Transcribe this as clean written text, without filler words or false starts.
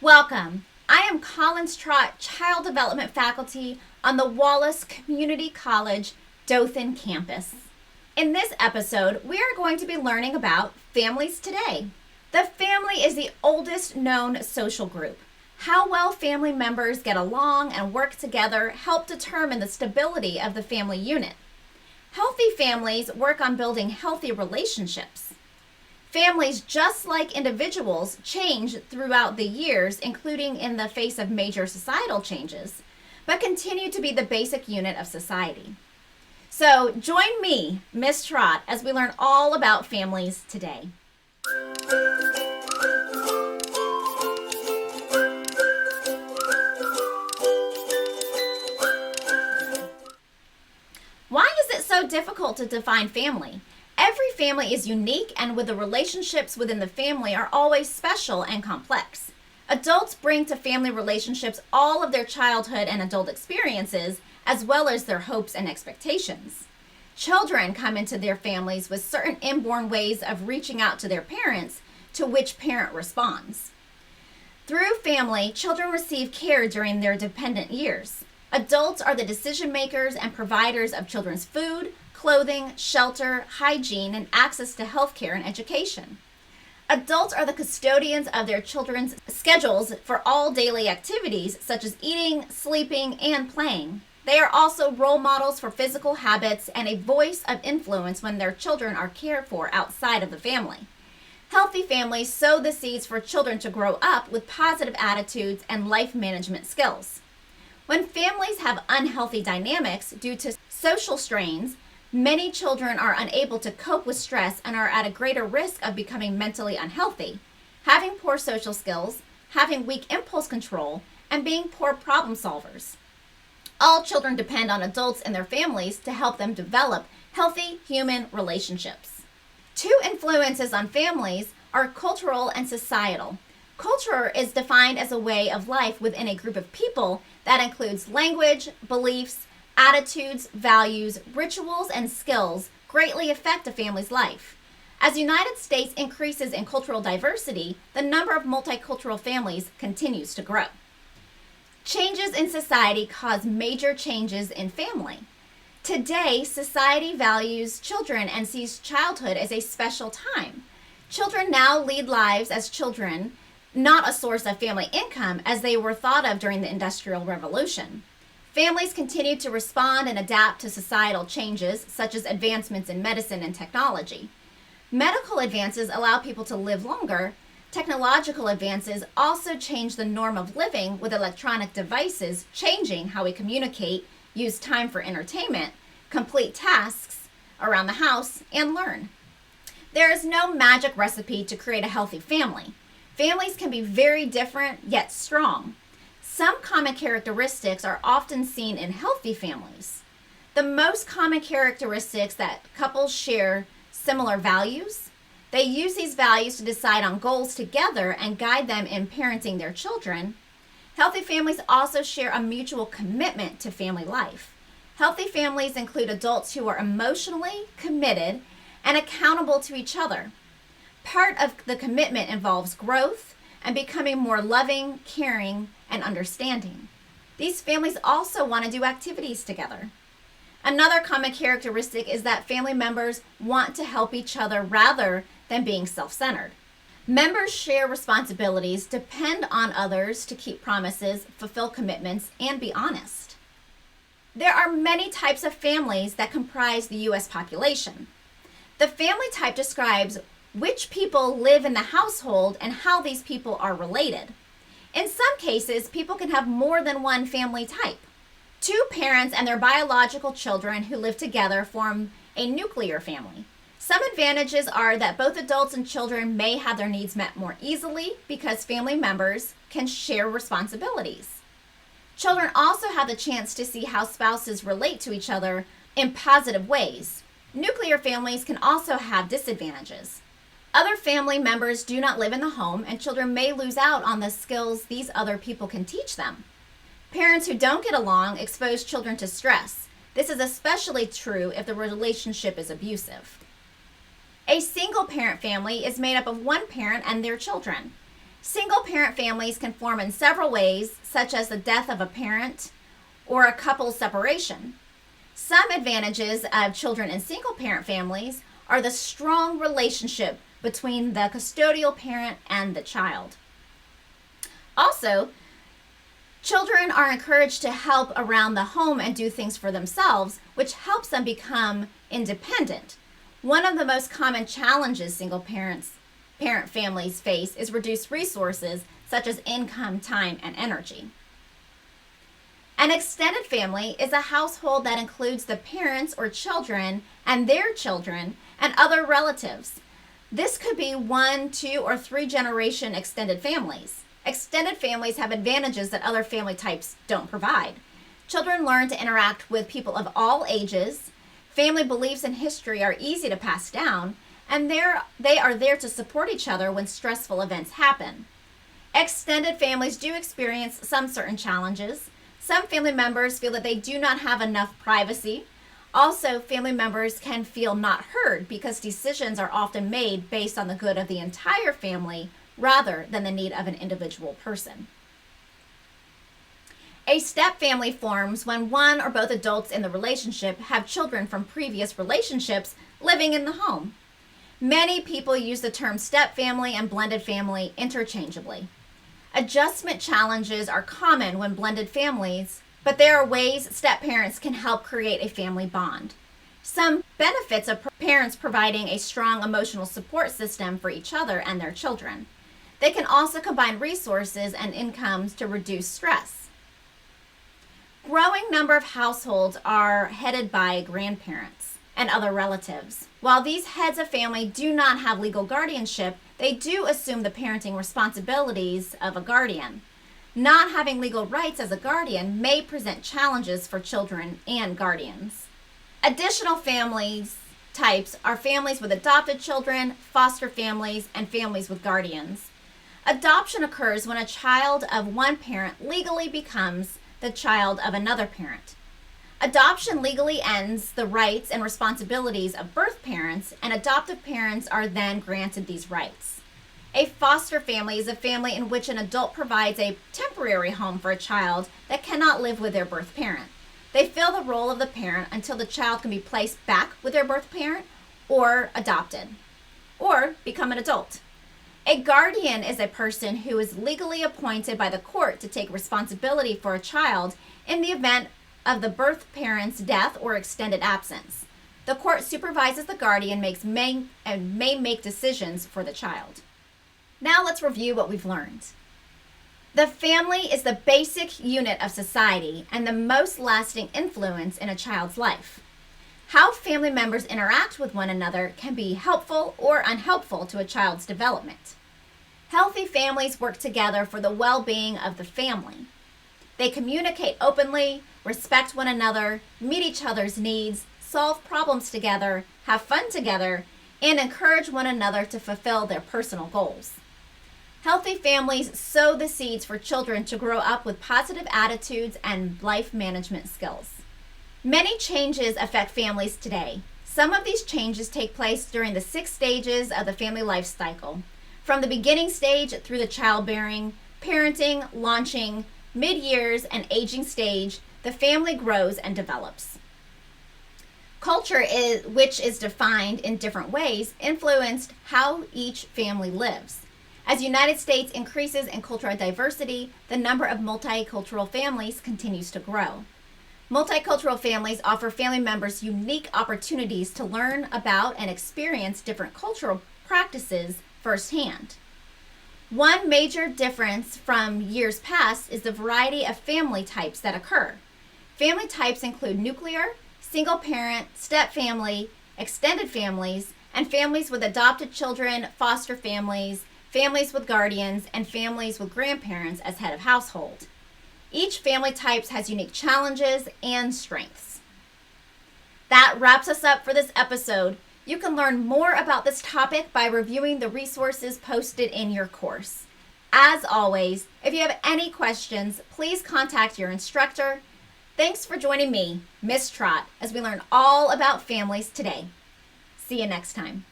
Welcome. I am Collins Trott, Child Development Faculty on the Wallace Community College Dothan campus. In this episode, we are going to be learning about families today. The family is the oldest known social group. How well family members get along and work together help determine the stability of the family unit. Healthy families work on building healthy relationships. Families, just like individuals, change throughout the years, including in the face of major societal changes, but continue to be the basic unit of society. So join me, Miss Trott, as we learn all about families today. Why is it so difficult to define family? Every family is unique, and with the relationships within the family are always special and complex. Adults bring to family relationships all of their childhood and adult experiences, as well as their hopes and expectations. Children come into their families with certain inborn ways of reaching out to their parents, to which parent responds. Through family, children receive care during their dependent years. Adults are the decision makers and providers of children's food, clothing, shelter, hygiene, and access to healthcare and education. Adults are the custodians of their children's schedules for all daily activities such as eating, sleeping, and playing. They are also role models for physical habits and a voice of influence when their children are cared for outside of the family. Healthy families sow the seeds for children to grow up with positive attitudes and life management skills. When families have unhealthy dynamics due to social strains, many children are unable to cope with stress and are at a greater risk of becoming mentally unhealthy, having poor social skills, having weak impulse control, and being poor problem solvers. All children depend on adults and their families to help them develop healthy human relationships. Two influences on families are cultural and societal. Culture is defined as a way of life within a group of people that includes language, beliefs, attitudes, values, rituals, and skills greatly affect a family's life. As the United States increases in cultural diversity, the number of multicultural families continues to grow. Changes in society cause major changes in family. Today, society values children and sees childhood as a special time. Children now lead lives as children, not a source of family income as they were thought of during the Industrial Revolution. Families continue to respond and adapt to societal changes, such as advancements in medicine and technology. Medical advances allow people to live longer. Technological advances also change the norm of living, with electronic devices changing how we communicate, use time for entertainment, complete tasks around the house, and learn. There is no magic recipe to create a healthy family. Families can be very different, yet strong. Some common characteristics are often seen in healthy families. The most common characteristics that couples share similar values. They use these values to decide on goals together and guide them in parenting their children. Healthy families also share a mutual commitment to family life. Healthy families include adults who are emotionally committed and accountable to each other. Part of the commitment involves growth and becoming more loving, caring, and understanding. These families also want to do activities together. Another common characteristic is that family members want to help each other rather than being self-centered. Members share responsibilities, depend on others to keep promises, fulfill commitments, and be honest. There are many types of families that comprise the U.S. population. The family type describes which people live in the household and how these people are related. In some cases, people can have more than one family type. Two parents and their biological children who live together form a nuclear family. Some advantages are that both adults and children may have their needs met more easily because family members can share responsibilities. Children also have the chance to see how spouses relate to each other in positive ways. Nuclear families can also have disadvantages. Other family members do not live in the home, and children may lose out on the skills these other people can teach them. Parents who don't get along expose children to stress. This is especially true if the relationship is abusive. A single parent family is made up of one parent and their children. Single parent families can form in several ways, such as the death of a parent or a couple's separation. Some advantages of children in single parent families are the strong relationship between the custodial parent and the child. Also, children are encouraged to help around the home and do things for themselves, which helps them become independent. One of the most common challenges single parent families face is reduced resources such as income, time, and energy. An extended family is a household that includes the parents or children and their children and other relatives. This could be 1, 2, or 3 generation extended families. Extended families have advantages that other family types don't provide. Children learn to interact with people of all ages. Family beliefs and history are easy to pass down, and they are there to support each other when stressful events happen. Extended families do experience some certain challenges. Some family members feel that they do not have enough privacy. Also, family members can feel not heard because decisions are often made based on the good of the entire family rather than the need of an individual person. A step family forms when one or both adults in the relationship have children from previous relationships living in the home. Many people use the term step family and blended family interchangeably. Adjustment challenges are common when blended families, but there are ways step parents can help create a family bond. Some benefits of parents providing a strong emotional support system for each other and their children. They can also combine resources and incomes to reduce stress. Growing number of households are headed by grandparents and other relatives. While these heads of family do not have legal guardianship, they do assume the parenting responsibilities of a guardian. Not having legal rights as a guardian may present challenges for children and guardians. Additional families types are families with adopted children, foster families, and families with guardians. Adoption occurs when a child of one parent legally becomes the child of another parent. Adoption legally ends the rights and responsibilities of birth parents, and adoptive parents are then granted these rights. A foster family is a family in which an adult provides a temporary home for a child that cannot live with their birth parent. They fill the role of the parent until the child can be placed back with their birth parent or adopted, or become an adult. A guardian is a person who is legally appointed by the court to take responsibility for a child in the event of the birth parent's death or extended absence. The court supervises the guardian and may make decisions for the child. Now let's review what we've learned. The family is the basic unit of society and the most lasting influence in a child's life. How family members interact with one another can be helpful or unhelpful to a child's development. Healthy families work together for the well-being of the family. They communicate openly, respect one another, meet each other's needs, solve problems together, have fun together, and encourage one another to fulfill their personal goals. Healthy families sow the seeds for children to grow up with positive attitudes and life management skills. Many changes affect families today. Some of these changes take place during the 6 stages of the family life cycle, from the beginning stage through the childbearing, parenting, launching, mid-years, and aging stage. The family grows and develops. Culture, which is defined in different ways, influenced how each family lives. As the United States increases in cultural diversity, the number of multicultural families continues to grow. Multicultural families offer family members unique opportunities to learn about and experience different cultural practices firsthand. One major difference from years past is the variety of family types that occur. Family types include nuclear, single parent, step family, extended families, and families with adopted children, foster families, families with guardians, and families with grandparents as head of household. Each family type has unique challenges and strengths. That wraps us up for this episode. You can learn more about this topic by reviewing the resources posted in your course. As always, if you have any questions, please contact your instructor. Thanks for joining me, Miss Trott, as we learn all about families today. See you next time.